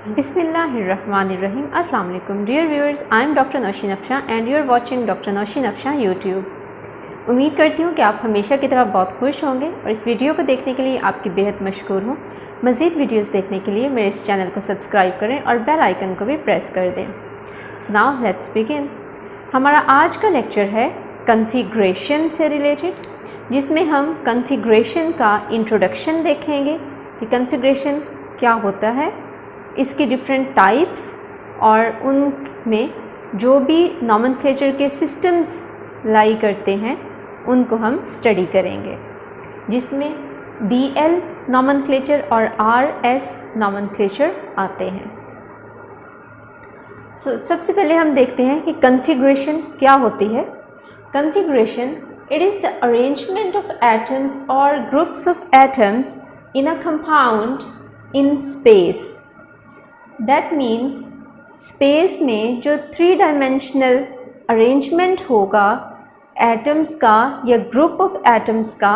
Bismillahirrahmanirrahim. Assalamu alaikum dear viewers. I am Dr. Nausheen Afsha and you are watching Dr. Nausheen Afsha YouTube. उम्मीद करती हूँ कि आप हमेशा की तरह बहुत खुश होंगे और इस वीडियो को देखने के लिए आपकी बेहद मशकूर हूँ। मज़ीद वीडियोस देखने के लिए मेरे इस चैनल को सब्सक्राइब करें और बेल आइकन को भी प्रेस कर दें। So now let's begin. हमारा आज का लेक्चर है कॉन्फ़िगरेशन से रिलेटेड, जिसमें हम कॉन्फ़िगरेशन का इंट्रोडक्शन देखेंगे कि कॉन्फ़िगरेशन क्या होता है, इसकी डिफरेंट टाइप्स और उनमें जो भी नॉमेनक्लेचर के सिस्टम्स लाई करते हैं उनको हम स्टडी करेंगे, जिसमें DL नॉमेनक्लेचर और RS नॉमेनक्लेचर आते हैं। सबसे पहले हम देखते हैं कि कॉन्फ़िगरेशन क्या होती है। Configuration it is the arrangement of atoms और groups of atoms in a compound in space. That means space में जो 3 डायमेंशनल अरेंजमेंट होगा एटम्स का या ग्रुप ऑफ एटम्स का।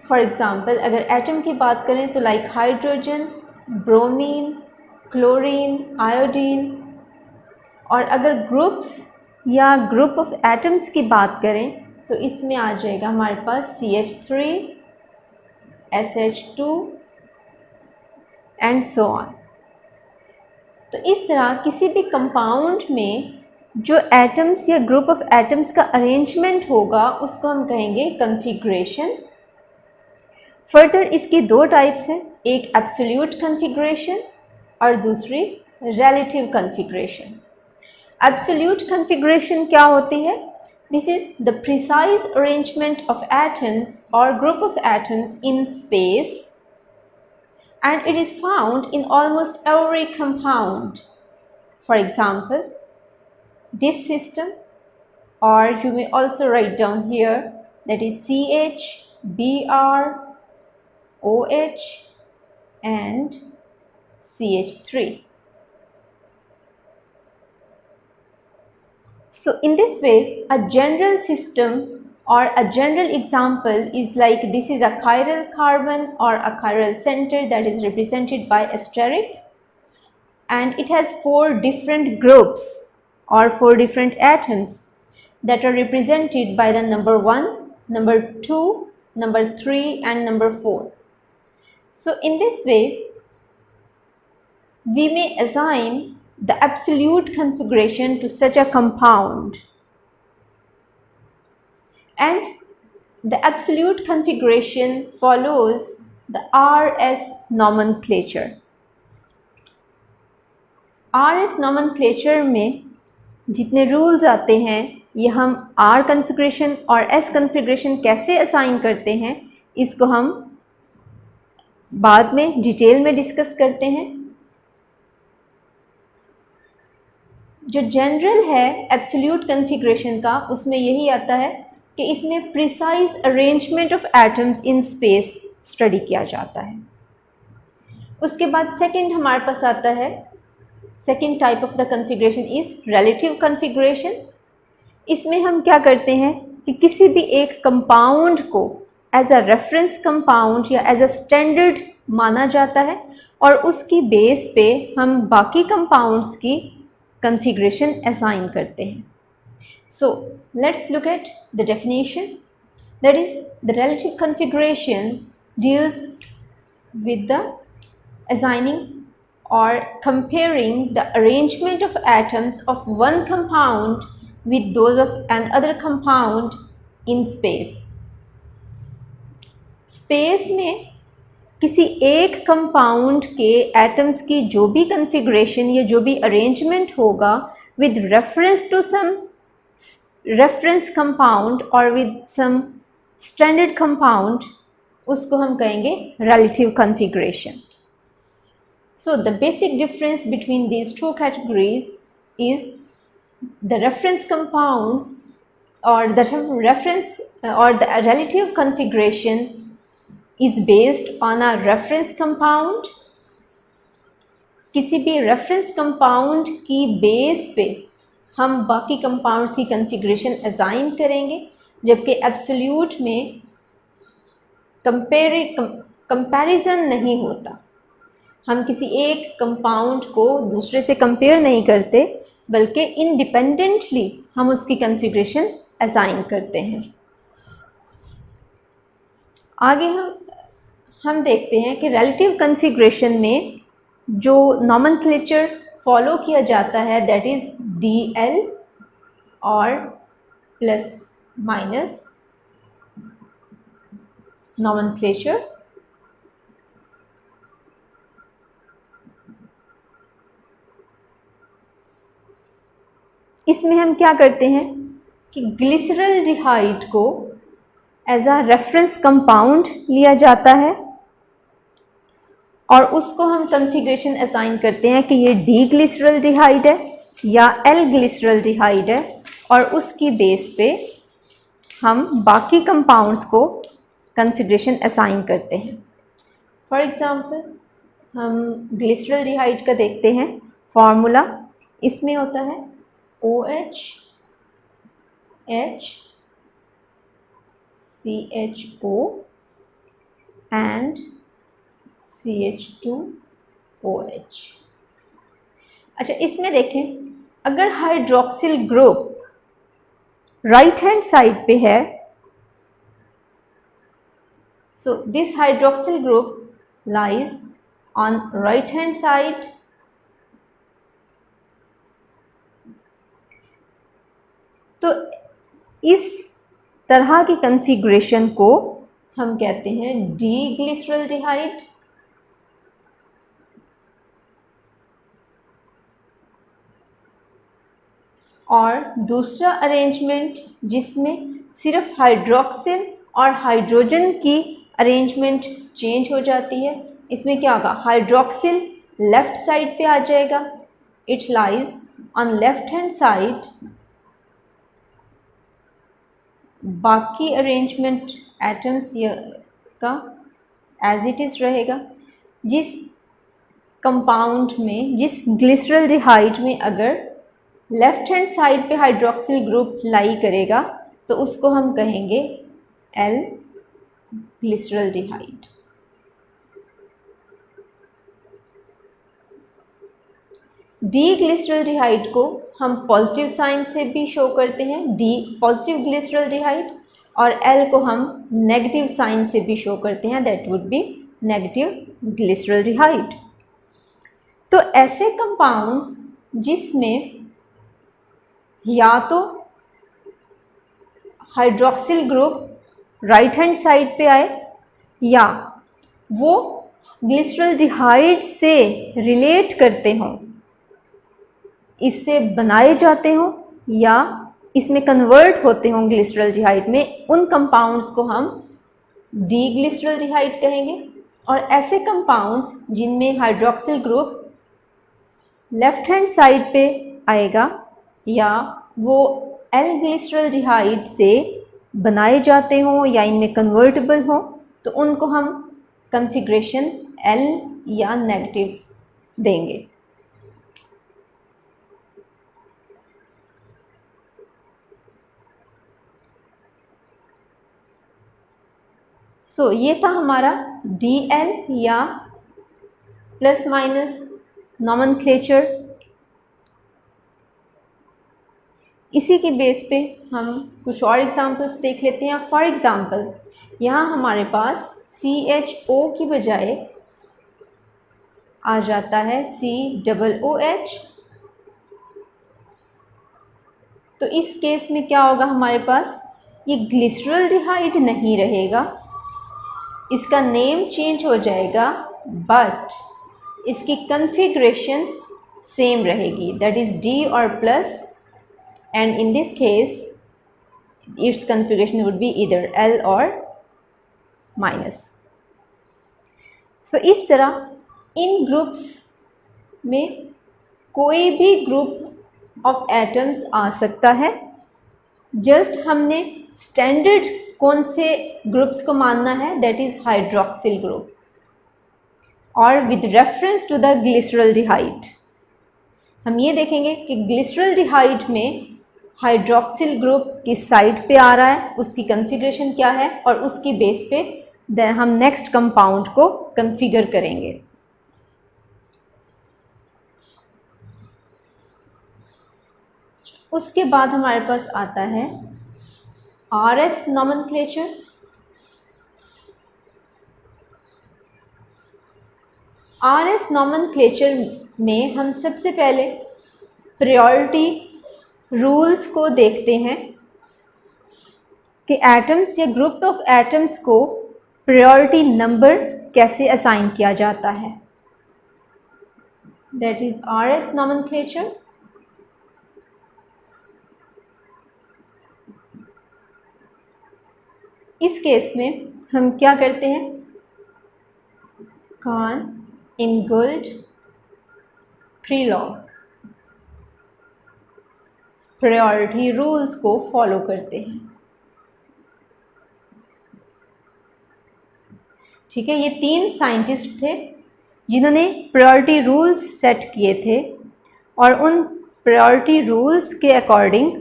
फॉर एग्ज़ाम्पल अगर एटम की बात करें तो like hydrogen, bromine, chlorine, iodine, और अगर ग्रुप्स या ग्रुप ऑफ एटम्स की बात करें तो इसमें आ जाएगा हमारे पास CH3, SH2 and so on. तो इस तरह किसी भी कंपाउंड में जो एटम्स या ग्रुप ऑफ एटम्स का अरेंजमेंट होगा उसको हम कहेंगे कॉन्फ़िगरेशन। फर्दर इसकी 2 टाइप्स हैं, एक एब्सोल्यूट कॉन्फ़िगरेशन और दूसरी रिलेटिव कॉन्फ़िगरेशन। एब्सोल्यूट कॉन्फ़िगरेशन क्या होती है? This is the precise arrangement of atoms और group of atoms in space and it is found in almost every compound. For example, this system, or you may also write down here, that is CH, Br, OH and CH3. So in this way, a general system or a general example is like this is a chiral carbon or a chiral center that is represented by asterisk, and it has 4 different groups or 4 different atoms that are represented by the number 1, number 2, number 3 and number 4. So in this way we may assign the absolute configuration to such a compound, and the absolute configuration follows the RS nomenclature. RS nomenclature में जितने rules आते हैं ये हम R configuration और S configuration कैसे assign करते हैं इसको हम बाद में डिटेल में डिस्कस करते हैं। जो जनरल है एब्सोल्यूट कॉन्फ़िगरेशन का उसमें यही आता है कि इसमें precise arrangement of atoms in space study किया जाता है। उसके बाद सेकंड हमारे पास आता है, second type of the configuration is relative configuration. इसमें हम क्या करते हैं कि किसी भी एक कंपाउंड को एज अ रेफरेंस कंपाउंड या एज अ स्टैंडर्ड माना जाता है और उसकी बेस पे हम बाकी कंपाउंड्स की कॉन्फ़िगरेशन असाइन करते हैं। So let's look at the definition. That is, the relative configuration deals with the assigning or comparing the arrangement of atoms of one compound with those of another compound in space. Space में किसी एक compound के atoms की जो भी configuration या जो भी अरेंजमेंट होगा with reference to some reference compound or with some standard compound उसको हम कहेंगे relative configuration. So the basic difference between these 2 categories is the reference compounds or the reference or the relative configuration is based on a reference compound. किसी भी reference compound की base पे हम बाकी compounds की कॉन्फ़िगरेशन असाइन करेंगे, जबकि absolute में कंपैरिजन नहीं होता। हम किसी एक कंपाउंड को दूसरे से कंपेयर नहीं करते, बल्कि इंडिपेंडेंटली हम उसकी कॉन्फ़िगरेशन असाइन करते हैं। आगे हम देखते हैं कि रिलेटिव कॉन्फ़िगरेशन में जो नॉमेनक्लेचर फॉलो किया जाता है दैट इज़ DL और प्लस माइनस नॉमेनक्लेचर। इसमें हम क्या करते हैं कि ग्लिसरल्डिहाइड को एज अ रेफरेंस कंपाउंड लिया जाता है और उसको हम कॉन्फ़िगरेशन असाइन करते हैं कि ये डी ग्लिसरल्डिहाइड है या एल ग्लिसरल्डिहाइड है, और उसकी बेस पे हम बाकी कंपाउंड्स को कॉन्फ़िगरेशन असाइन करते हैं। फॉर एग्ज़ाम्पल हम ग्लिसरल्डिहाइड का देखते हैं फार्मूला। इसमें होता है OH H CHO and CH2OH। अच्छा, इसमें देखें अगर hydroxyl group right hand side पे है, so this hydroxyl group lies on right hand side तो इस तरह की कॉन्फ़िगरेशन को हम कहते हैं डी ग्लिसरल्डिहाइड। और दूसरा अरेंजमेंट जिसमें सिर्फ हाइड्रोक्सिल और हाइड्रोजन की अरेंजमेंट चेंज हो जाती है, इसमें क्या होगा, हाइड्रोक्सिल लेफ्ट साइड पे आ जाएगा, it lies on left hand side. बाकी अरेंजमेंट एटम्स का एज इट इज़ रहेगा। जिस कंपाउंड में, जिस ग्लिसरल्डिहाइड में अगर लेफ्ट हैंड साइड पे हाइड्रोक्सिल ग्रुप लाई करेगा तो उसको हम कहेंगे एल ग्लिसरल्डिहाइड। डी ग्लिसरल्डिहाइड को हम पॉजिटिव साइन से भी शो करते हैं, डी पॉजिटिव ग्लिसरल्डिहाइड, और एल को हम नेगेटिव साइन से भी शो करते हैं, that would be negative glyceraldehyde. तो ऐसे कंपाउंड्स जिसमें या तो hydroxyl group right hand side पे आए या वो ग्लिसरल्डिहाइड से रिलेट करते हों, इससे बनाए जाते हों या इसमें कन्वर्ट होते हों ग्लिसरल्डिहाइड में, उन कंपाउंड्स को हम डी ग्लिसरल्डिहाइड कहेंगे। और ऐसे कंपाउंड्स जिनमें hydroxyl group left hand side पे आएगा या वो एल ग्लिसरल्डिहाइड से बनाए जाते हों या इनमें कन्वर्टेबल हों, तो उनको हम कॉन्फ़िगरेशन एल या नेगेटिव देंगे। सो ये था हमारा DL या प्लस माइनस नॉमेनक्लेचर। इसी के बेस पे हम कुछ और एग्जांपल्स देख लेते हैं। फॉर एग्जांपल यहाँ हमारे पास CHO की बजाय आ जाता है COOH। तो इस केस में क्या होगा, हमारे पास ये ग्लिसरल्डिहाइड नहीं रहेगा, इसका नेम चेंज हो जाएगा, बट इसकी कॉन्फ़िगरेशन सेम रहेगी, दैट इज़ D और plus, and in this case its configuration would be either L or minus। so इस तरह इन ग्रुप्स में कोई भी ग्रुप ऑफ एटम्स आ सकता है, जस्ट हमने स्टैंडर्ड कौन से ग्रुप्स को मानना है, दैट इज़ हाइड्रोक्सिल ग्रुप और with reference to the glyceraldehyde. हम ये देखेंगे कि ग्लिसरल्डिहाइड में हाइड्रोक्सिल ग्रुप किस साइड पे आ रहा है, उसकी कॉन्फ़िगरेशन क्या है, और उसकी बेस पे हम नेक्स्ट कंपाउंड को कॉन्फ़िगर करेंगे। उसके बाद हमारे पास आता है आरएस नॉमेनक्लेचर। आरएस नॉमेनक्लेचर में हम सबसे पहले प्रायोरिटी रूल्स को देखते हैं कि एटम्स या ग्रुप ऑफ एटम्स को प्रायोरिटी नंबर कैसे असाइन किया जाता है, दैट इज आरएस नॉमेनक्लेचर। इस केस में हम क्या करते हैं, कान इंगुल्ड ट्रीलॉग प्रायोरिटी रूल्स को फॉलो करते हैं। ठीक है, ये 3 साइंटिस्ट थे जिन्होंने प्रायोरिटी रूल्स सेट किए थे और उन प्रायोरिटी रूल्स के अकॉर्डिंग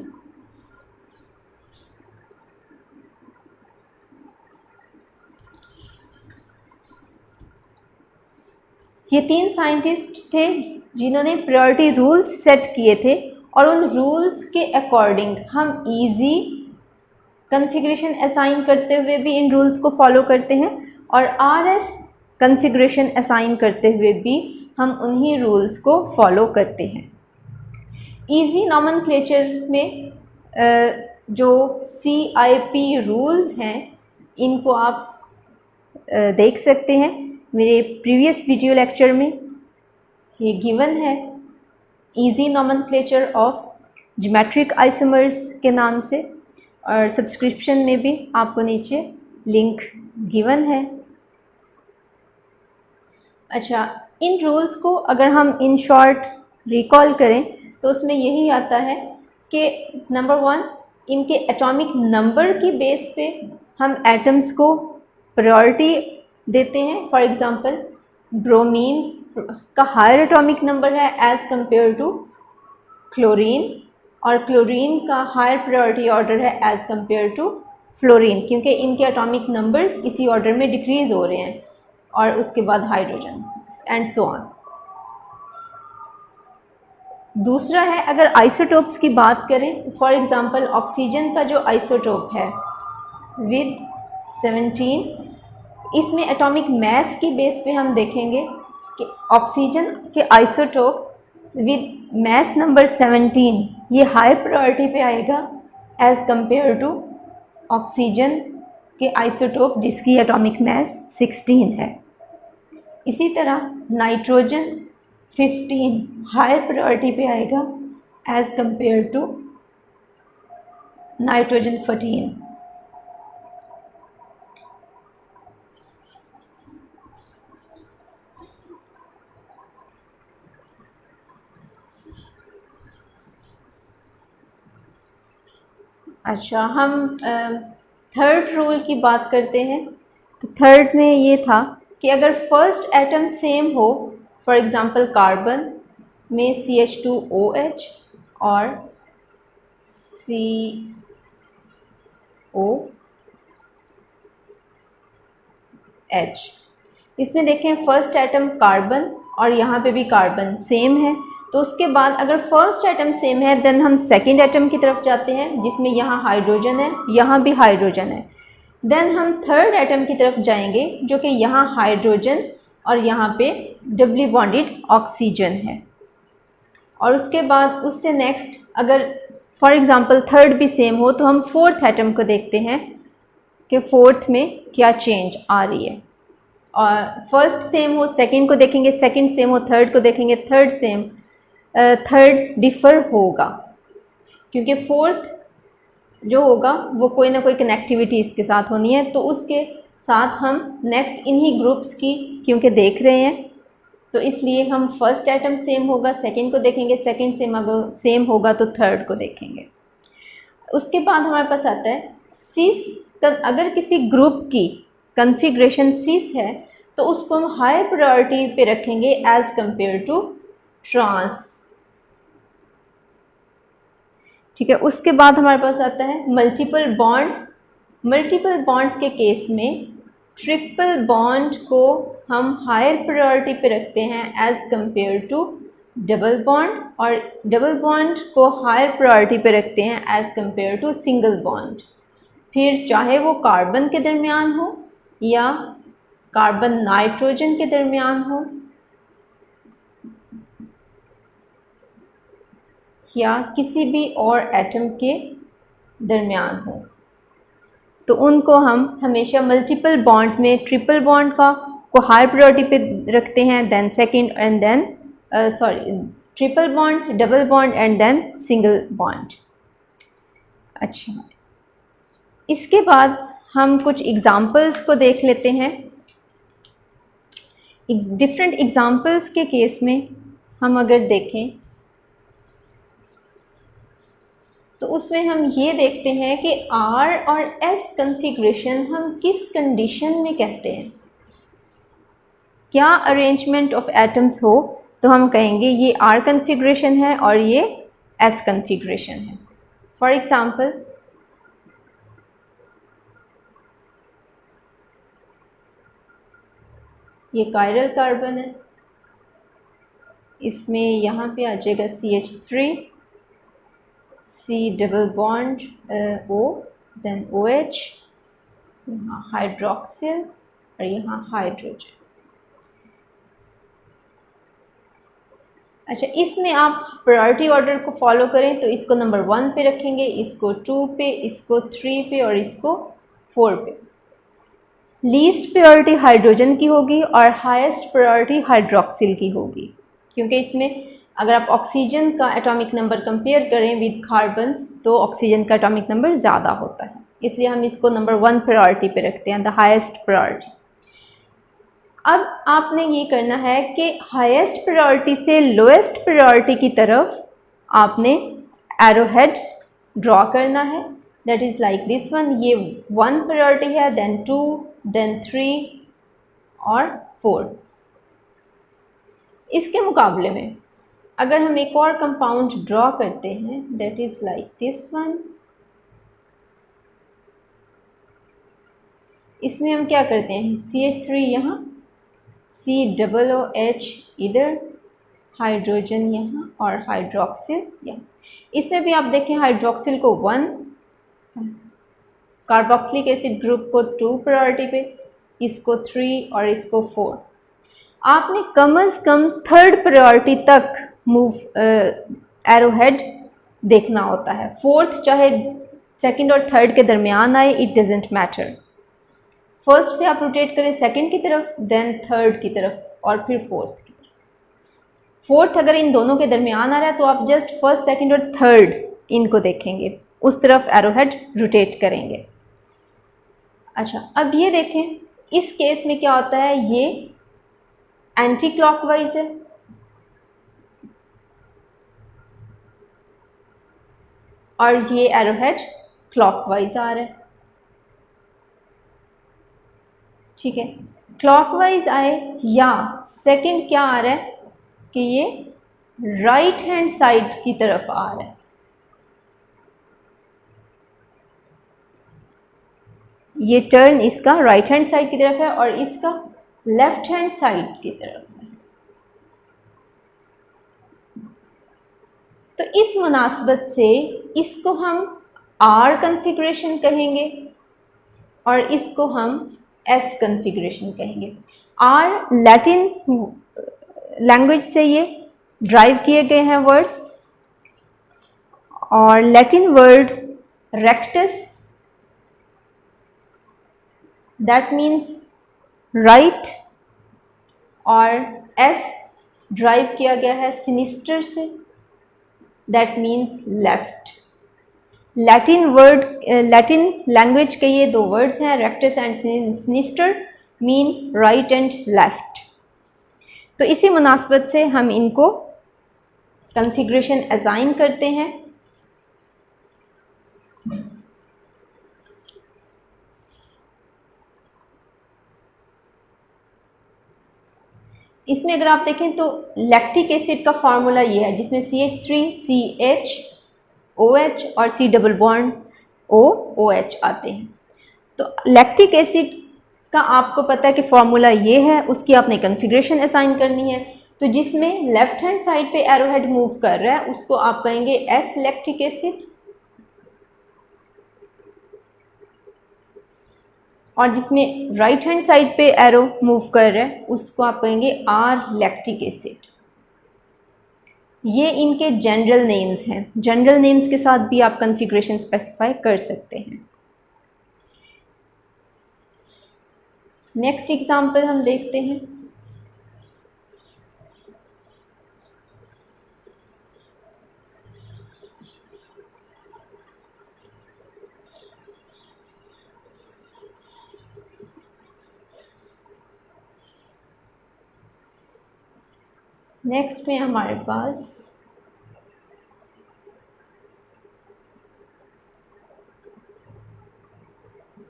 ये 3 साइंटिस्ट थे जिन्होंने प्रायोरिटी रूल्स सेट किए थे और उन रूल्स के अकॉर्डिंग हम इजी कॉन्फ़िगरेशन असाइन करते हुए भी इन रूल्स को फॉलो करते हैं और आरएस कॉन्फ़िगरेशन असाइन करते हुए भी हम उन्हीं रूल्स को फॉलो करते हैं। इजी नॉमेनक्लेचर में जो CIP रूल्स हैं इनको आप देख सकते हैं मेरे प्रीवियस वीडियो लेक्चर में, ये गिवन है easy nomenclature of geometric isomers के नाम से, और सब्सक्रिप्शन में भी आपको नीचे लिंक गिवन है। अच्छा, इन रूल्स को अगर हम इन शॉर्ट रिकॉल करें तो उसमें यही आता है कि नंबर 1, इनके एटॉमिक नंबर की बेस पे हम एटम्स को प्रायोरिटी देते हैं। फॉर एग्जांपल ब्रोमीन का हायर एटॉमिक नंबर है एज़ कंपेयर टू क्लोरीन, और क्लोरीन का हायर प्रायोरिटी ऑर्डर है एज़ कंपेयर टू फ्लोरीन, क्योंकि इनके एटॉमिक नंबर्स इसी ऑर्डर में डिक्रीज़ हो रहे हैं, और उसके बाद हाइड्रोजन एंड सो ऑन। दूसरा है, अगर आइसोटोप्स की बात करें तो फॉर एग्जांपल ऑक्सीजन का जो आइसोटोप है विद 17, इसमें एटॉमिक मास की बेस पे हम देखेंगे कि ऑक्सीजन के आइसोटोप विद मास नंबर 17 ये हाई प्रायोरिटी पे आएगा एज़ कंपेयर टू ऑक्सीजन के आइसोटोप जिसकी एटॉमिक मास 16 है। इसी तरह नाइट्रोजन 15 हायर प्रायोरिटी पे आएगा एज़ कंपेयर टू नाइट्रोजन 14। अच्छा, हम थर्ड रूल की बात करते हैं। तो थर्ड में ये था कि अगर फर्स्ट एटम सेम हो, फॉर एग्जांपल कार्बन में CH2OH और COH, इसमें देखें फर्स्ट एटम कार्बन और यहाँ पे भी कार्बन सेम है, तो उसके बाद अगर फर्स्ट एटम सेम है देन हम सेकंड एटम की तरफ जाते हैं जिसमें यहाँ हाइड्रोजन है, यहाँ भी हाइड्रोजन है। देन हम थर्ड एटम की तरफ जाएंगे जो कि यहाँ हाइड्रोजन और यहाँ पे डबली बॉन्डेड ऑक्सीजन है, और उसके बाद उससे नेक्स्ट अगर फॉर एग्जांपल थर्ड भी सेम हो तो हम फोर्थ एटम को देखते हैं कि फोर्थ में क्या चेंज आ रही है, और फर्स्ट सेम हो सेकंड को देखेंगे, सेकंड सेम हो थर्ड को देखेंगे, थर्ड सेम, थर्ड डिफ़र होगा क्योंकि फोर्थ जो होगा वो कोई ना कोई कनेक्टिविटी इसके साथ होनी है, तो उसके साथ हम नेक्स्ट इन्हीं ग्रुप्स की क्योंकि देख रहे हैं तो इसलिए हम फर्स्ट एटम सेम होगा सेकंड को देखेंगे, सेकंड सेम अगर सेम होगा तो थर्ड को देखेंगे। उसके बाद हमारे पास आता है सिस। अगर किसी ग्रुप की कॉन्फ़िगरेशन सिस है तो उसको हम हाई प्रायोरिटी पे रखेंगे एज़ कंपेयर टू ट्रांस। ठीक है, उसके बाद हमारे पास आता है मल्टीपल बॉन्ड्स। मल्टीपल बॉन्ड्स के केस में ट्रिपल बॉन्ड को हम हायर प्रायोरिटी पे रखते हैं as compare to double bond, और डबल बॉन्ड को हायर प्रायोरिटी पे रखते हैं as compare to single bond. फिर चाहे वो कार्बन के दरमियान हो या कार्बन नाइट्रोजन के दरमियान हो या किसी भी और एटम के दरमियान हो, तो उनको हम हमेशा मल्टीपल बॉन्ड्स में ट्रिपल बॉन्ड को हायर प्रायोरिटी पे रखते हैं, then second and then triple bond, double bond and then single bond. अच्छा, इसके बाद हम कुछ एग्जाम्पल्स को देख लेते हैं। डिफरेंट एग्जाम्पल्स के केस में हम अगर देखें तो उसमें हम ये देखते हैं कि R और S कन्फिग्रेशन हम किस कंडीशन में कहते हैं। क्या अरेंजमेंट ऑफ एटम्स हो तो हम कहेंगे ये R कन्फिग्रेशन है और ये S कन्फिग्रेशन है। फॉर एग्जांपल, ये कायरल कार्बन है, इसमें यहाँ पे आ जाएगा CH3, C double bond O, then OH, यहाँ हाइड्रोक्सिल और यहाँ हाइड्रोजन। अच्छा, इसमें आप प्रायोरिटी ऑर्डर को फॉलो करें तो इसको नंबर 1 पे रखेंगे, इसको 2 पे, इसको 3 पे और इसको 4 पे। लीस्ट प्रायोरिटी हाइड्रोजन की होगी और हाईएस्ट प्रायोरिटी हाइड्रोक्सिल की होगी, क्योंकि इसमें अगर आप ऑक्सीजन का एटॉमिक नंबर कंपेयर करें विद कार्बन्स तो ऑक्सीजन का एटॉमिक नंबर ज़्यादा होता है, इसलिए हम इसको नंबर 1 प्रायोरिटी पे रखते हैं, द हाईएस्ट प्रायोरिटी। अब आपने ये करना है कि हाईएस्ट प्रायोरिटी से लोएस्ट प्रायोरिटी की तरफ आपने एरोहेड ड्रॉ करना है, that is like this one. ये 1 प्रायोरिटी है, देन 2, देन 3 और 4। इसके मुकाबले में अगर हम एक और कंपाउंड ड्रॉ करते हैं, that is like this one, इसमें हम क्या करते हैं, CH3 यहाँ, COOH इधर, हाइड्रोजन यहाँ और हाइड्रोक्सिल यहाँ। इसमें भी आप देखें हाइड्रोक्सिल को 1, कार्बोक्सिलिक एसिड ग्रुप को 2 प्रायोरिटी पे, इसको 3 और इसको 4। आपने कम से कम 3rd प्रायोरिटी तक मूव एरोहेड देखना होता है। 4th चाहे 2nd और 3rd के दरमियान आए, इट डजेंट मैटर। फर्स्ट से आप रोटेट करें 2nd की तरफ, देन 3rd की तरफ और फिर 4th की तरफ। 4th अगर इन दोनों के दरमियान आ रहा है तो आप जस्ट 1st, 2nd और 3rd इनको देखेंगे, उस तरफ एरोहेड रोटेट करेंगे। अच्छा, अब ये देखें, इस केस में क्या होता है, ये एंटी क्लॉकवाइज है और ये एरोहेड क्लॉकवाइज आ रहा है। ठीक है, क्लॉकवाइज आए या सेकंड क्या आ रहा है कि ये राइट हैंड साइड की तरफ आ रहा है। ये टर्न इसका राइट हैंड साइड की तरफ है और इसका लेफ्ट हैंड साइड की तरफ है। तो इस मुनासबत से इसको हम R कन्फिग्रेशन कहेंगे और इसको हम S कन्फिग्रेशन कहेंगे। R लैटिन लैंग्वेज से ये ड्राइव किए गए हैं वर्ड्स, और Latin word rectus, that means right, और S ड्राइव किया गया है सिनिस्टर से, that means left. Latin language के ये 2 वर्ड्स हैं, rectus and sinister, mean right and left. तो इसी मुनासबत से हम इनको कन्फिग्रेशन असाइन करते हैं। इसमें अगर आप देखें तो लैक्टिक एसिड का फार्मूला ये है, जिसमें CH3, CHOH और C डबल बॉन्ड OOH आते हैं। तो लैक्टिक एसिड का आपको पता है कि फार्मूला ये है, उसकी आपने कन्फिग्रेशन असाइन करनी है। तो जिसमें लेफ्ट हैंड साइड पे एरोहेड मूव कर रहा है उसको आप कहेंगे एस लैक्टिक एसिड, और जिसमें राइट हैंड साइड पे एरो मूव कर रहा है उसको आप कहेंगे आर लैक्टिक एसिड। ये इनके जनरल नेम्स हैं। जनरल नेम्स के साथ भी आप कॉन्फ़िगरेशन स्पेसिफाई कर सकते हैं। नेक्स्ट एग्जांपल हम देखते हैं। नेक्स्ट में हमारे पास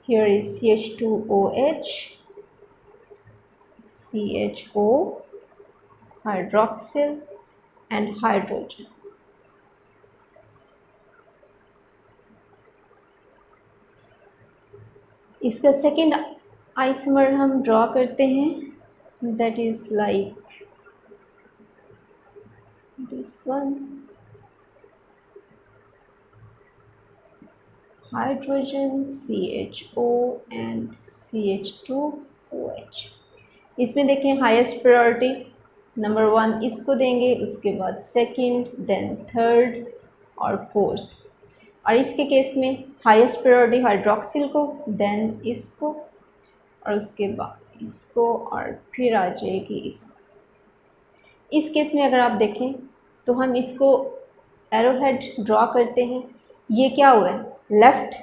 here is CH2OH, CHO, hydroxyl and hydrogen। इसका सेकेंड आइसोमर हम ड्रॉ करते हैं, that is like this one, hydrogen CHO and CH2OH। इसमें देखें हाईएस्ट प्रायोरिटी नंबर 1 इसको देंगे, उसके बाद सेकंड, देन थर्ड और फोर्थ। और इसके केस में हाईएस्ट प्रायोरिटी हाइड्रोक्सिल को, देन इसको और उसके बाद इसको और फिर आ जाएगी इसको। इस केस में अगर आप देखें तो हम इसको एरोहेड ड्रॉ करते हैं, ये क्या हुआ है, लेफ्ट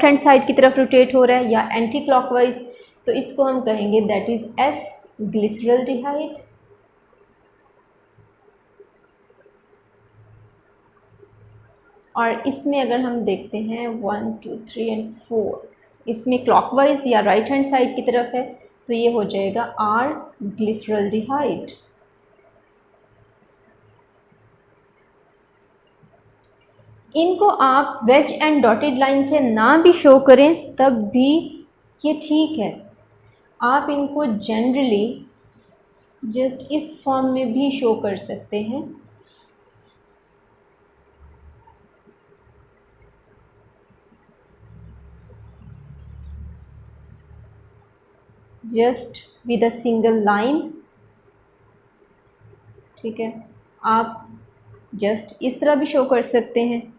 हैंड साइड की तरफ रोटेट हो रहा है या एंटी क्लॉकवाइज, तो इसको हम कहेंगे दैट इज एस ग्लिसरल्डिहाइड। और इसमें अगर हम देखते हैं 1 2 3 एंड 4, इसमें क्लॉकवाइज या राइट हैंड साइड की तरफ है तो ये हो जाएगा आर ग्लिसरल्डिहाइड। इनको आप वेज एंड डॉटेड लाइन से ना भी शो करें तब भी ये ठीक है। आप इनको जनरली जस्ट इस फॉर्म में भी शो कर सकते हैं, just with a single line. ठीक है, आप जस्ट इस तरह भी शो कर सकते हैं।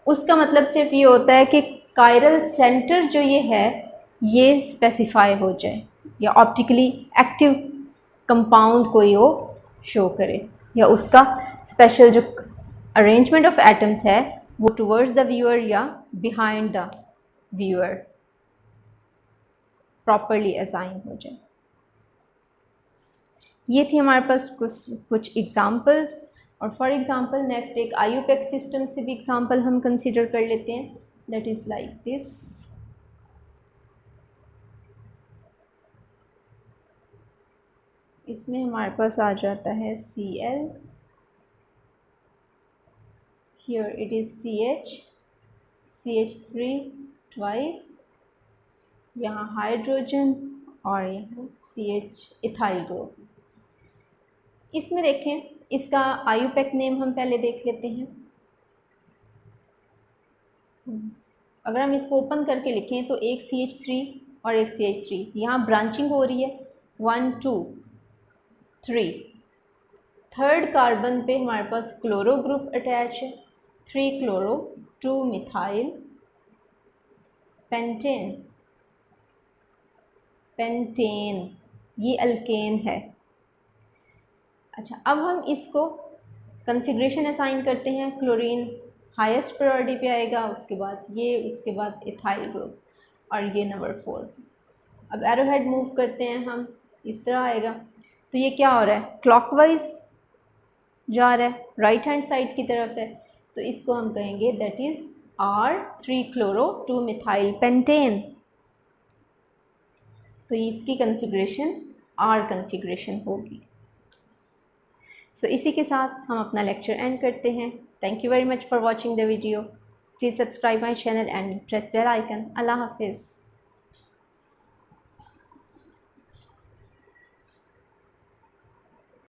उसका मतलब सिर्फ ये होता है कि कायरल सेंटर जो ये है ये स्पेसिफाई हो जाए या ऑप्टिकली एक्टिव कंपाउंड कोई हो शो करे, या उसका स्पेशल जो अरेंजमेंट ऑफ एटम्स है वो टुवर्ड्स द व्यूअर या behind the viewer properly assign हो जाए। ये थी हमारे पास कुछ एग्जांपल्स। और फॉर एग्जांपल नेक्स्ट एक आईयूपैक सिस्टम से भी एग्जांपल हम कंसीडर कर लेते हैं, दैट इज लाइक दिस। इसमें हमारे पास आ जाता है Cl, here it is CH, CH3 twice, यहाँ हाइड्रोजन और यहाँ CH इथाइल ग्रुप। इसमें देखें इसका आईयूपैक नेम हम पहले देख लेते हैं। अगर हम इसको ओपन करके लिखें तो एक CH3 और एक CH3, यहाँ ब्रांचिंग हो रही है 1 2 3। थर्ड कार्बन पे हमारे पास क्लोरो ग्रुप अटैच है, 3 क्लोरो 2 मिथाइल पेंटेन, पेंटेन ये अल्केन है। अच्छा, अब हम इसको कॉन्फ़िगरेशन असाइन करते हैं। क्लोरीन हाईएस्ट प्रायोरिटी पे आएगा, उसके बाद ये, उसके बाद इथाइल ग्रुप और ये नंबर 4। अब एरोहेड मूव करते हैं हम, इस तरह आएगा। तो ये क्या हो रहा है, क्लॉकवाइज जा रहा है, राइट हैंड साइड की तरफ है, तो इसको हम कहेंगे that is R3 chloro 2 methyl pentane. तो इसकी कॉन्फ़िगरेशन R कॉन्फ़िगरेशन होगी। सो इसी के साथ हम अपना लेक्चर एंड करते हैं। Thank you very much for watching the video. Please subscribe my channel and press bell icon. अल्लाह हाफिज़।